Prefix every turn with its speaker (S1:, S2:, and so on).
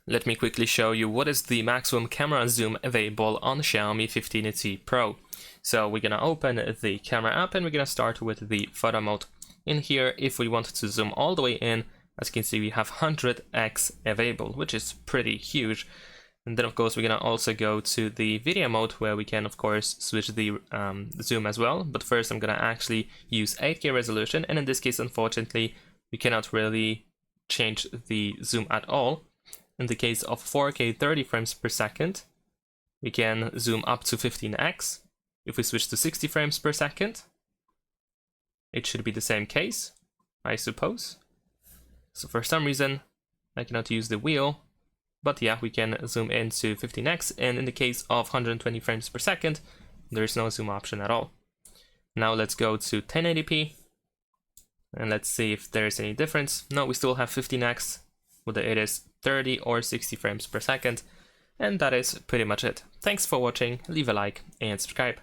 S1: Let me quickly show you what is the maximum camera zoom available on Xiaomi 15T Pro. So we're gonna open the camera app and we're gonna start with the photo mode. In here, if we want to zoom all the way in, as you can see, we have 100x available, which is pretty huge. And then of course we're gonna also go to the video mode where we can of course switch the zoom as well. But first I'm gonna actually use 8K resolution, and in this case unfortunately we cannot really change the zoom at all. In the case of 4K 30 frames per second, we can zoom up to 15x. If we switch to 60 frames per second, it should be the same case, I suppose. So for some reason, I cannot use the wheel, but yeah, we can zoom in to 15x, and in the case of 120 frames per second, there is no zoom option at all. Now let's go to 1080p, and let's see if there is any difference. No, we still have 15x, whether it is 30 or 60 frames per second. And that is pretty much it. Thanks for watching, leave a like and subscribe.